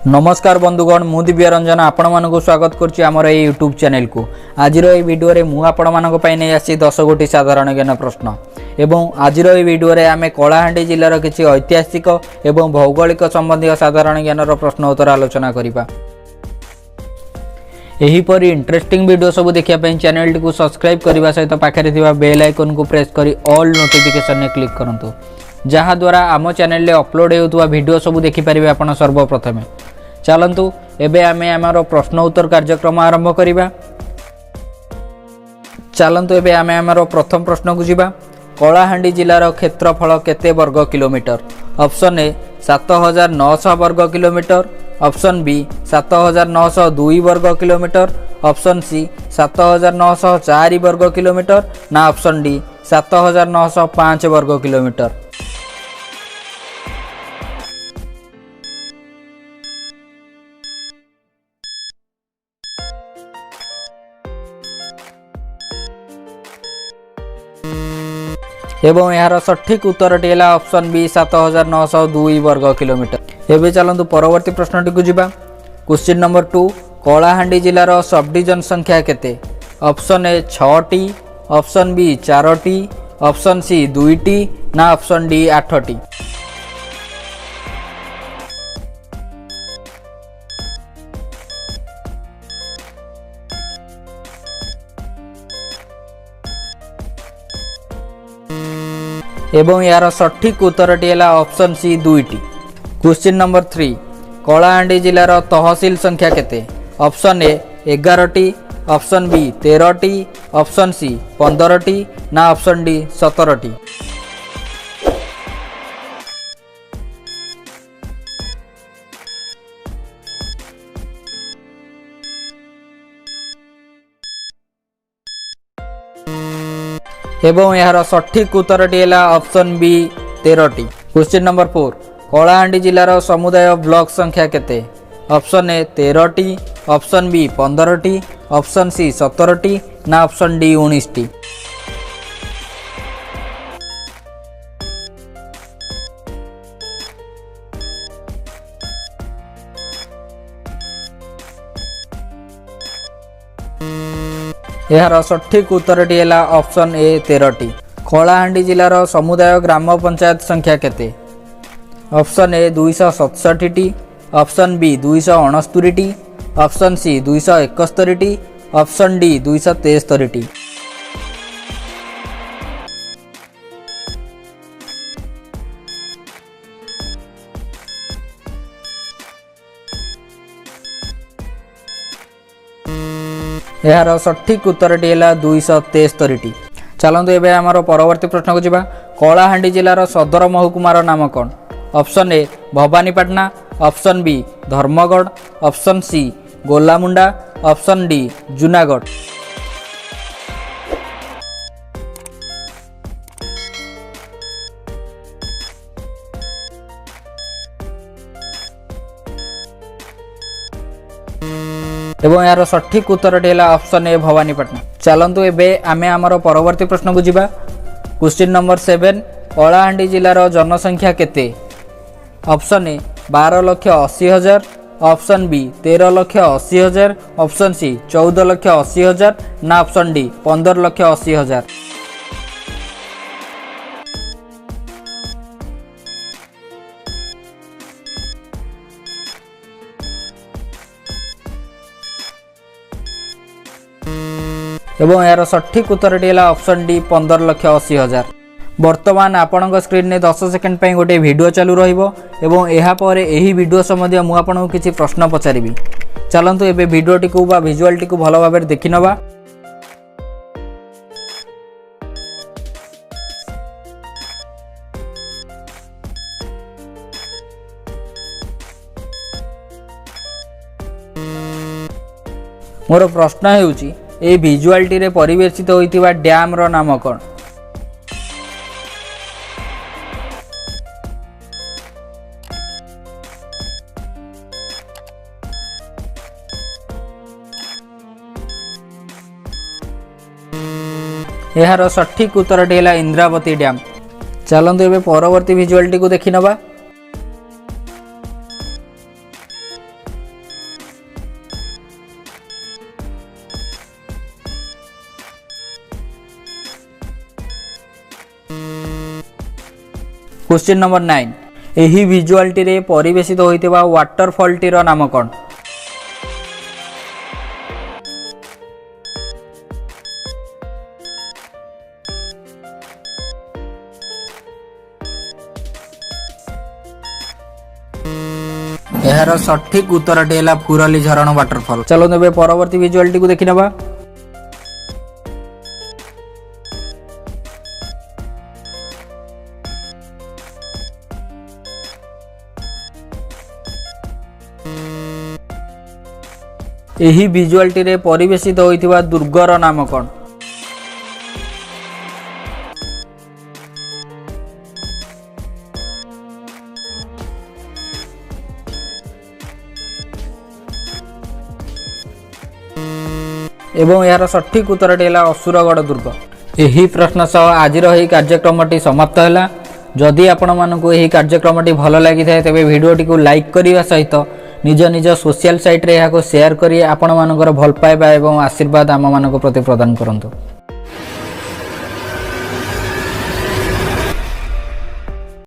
नमस्कार बंधुगण मु दिव्य रंजन आपण मानक स्वागत करुच्ची आमर ये यूट्यूब चैनल को। आज वीडियो रे मु आपण मानक नहीं आसी 10 गोटी साधारण ज्ञान प्रश्न एवं आज वीडियो रे आमे कलाहांडी जिलार किछि ऐतिहासिक एवं भौगोलिक संबंधी साधारण ज्ञान प्रश्न उत्तर आलोचना करिबा। एहीपरि इंटरेस्टिंग वीडियो सब देखिया चैनल टी को सब्सक्राइब करने सहित पाखे थिबा बेल आइकन को प्रेस करी ऑल नोटिफिकेशन ने क्लिक करंतु जहाँ द्वारा आम चैनल रे अपलोड होउतबा वीडियो सब देखि परिबे आपण सर्वप्रथमे। चलंतु एबे आमे आमर प्रश्न उत्तर कार्यक्रम आरंभ करिबा। चलंतु एबे आमे आमर प्रथम प्रश्न को जिबा। कलाहांडी जिलार क्षेत्रफल केते वर्ग किलोमीटर? ऑप्शन ए 7900 वर्ग किलोमीटर, ऑप्शन बी 7902 वर्ग किलोमीटर, ऑप्शन सी 7904 वर्ग किलोमीटर ना ऑप्शन डी 7905 वर्ग किलोमीटर। एवं यार सठिक उत्तर टी है ऑप्शन बी 7902 वर्ग किलोमीटर। एबे चलंतु परवर्ती प्रश्न टी को जिबा। क्वेश्चन नंबर 2 कलाहांडी जिलार सब डिविजन संख्या केते? ऑप्शन ए 6टी, ऑप्शन बी 4टी, ऑप्शन सी 2टी ना ऑप्शन डी 8टी। एवं यार सठिक उत्तर टी है ऑप्शन सी 2टी। क्वेश्चन नंबर 3 कलाहांडी जिलार तहसील संख्या केते? ऑप्शन ए 11टी, ऑप्शन बी 13टी, ऑप्शन सी 15टी ना ऑप्शन डी 17टी। एवं यार सठिक उत्तर टी है ऑप्शन बी 13टी। क्वेश्चन नंबर 4 कलाहांडी जिलार समुदाय ब्लॉक संख्या केते? ऑप्शन ए 13टी, ऑप्शन बी 15टी, ऑप्शन सी 17टी ना ऑप्शन डी 19टी। यार सठिक उत्तर टी है ऑप्शन ए 13टी। कलाहांडी जिलार समुदाय ग्राम पंचायत संख्या केते? ऑप्शन ए 267टी, ऑप्शन बी 269टी, ऑप्शन सी 271टी, ऑप्शन डी 273टी। यार सठिक उत्तर टी है 273टी। चलंतु एबे आमर परवर्ती प्रश्न को जिबा। कलाहांडी जिलार सदर महकुमार नाम कौन? Option A Bhawanipatna, option B Dharamgarh, option C Golamunda, option D Junagarh. एवं यार सठिक उत्तर टी है ऑप्शन ए भवानीपाटना। चलंतु एबे आमे आमर परवर्ती प्रश्न को जिबा। क्वेश्चन नंबर 7 कलाहांडी जिलार जनसंख्या केते? Option A 12,80,000, option B 13,80,000, option C 14,80,000 ना ऑप्शन डी 15,80,000। एवं यार सठिक उत्तर टी है ऑप्शन डी 15,80,000। वर्तमान आपणक स्क्रीन ने 10 सेकेंड पे गोटे वीडियो चालू रहिबो एवं एहा परे एही वीडियो सम्बन्धी मु आपणको किछि प्रश्न पचारिबी। चलंतु एबे वीडियो टी को बा विजुअल टी को भलो भाबे देखि नबा। मोर प्रश्न हेउची ए विजुअल टी रे परिवेशित होइतिबा डैम रो नाम कोन? यार सठिक उत्तर टी है इंद्रावती डैम। चलते एवं परवर्ती विजुअल टी को देखि नबा। क्वेश्चन नंबर 9 एही विजुअलटी रे परिवेशित होइतिबा वाटरफॉल टीर नाम कौन। यार सठिक उत्तर टी है फुरली झरण वाटरफॉल। चलो ए परवर्ती विजुअलटी को देखि नबा। एही विजुअलटी रे परिवेशित होइतिबा दुर्गर नाम कौन। एवं यार सठिक उत्तर टी है असुरगढ़ दुर्ग। यही प्रश्न सह आज कार्यक्रम समाप्त है। जदि आपण मानक यही कार्यक्रम भल लगी था तेज भिडटी को लाइक करने सहित निज निज सोशल साइट रे शेयर करी आपण मानकर भल पाइबा एवं आशीर्वाद आम मान प्रति प्रदान करंतु।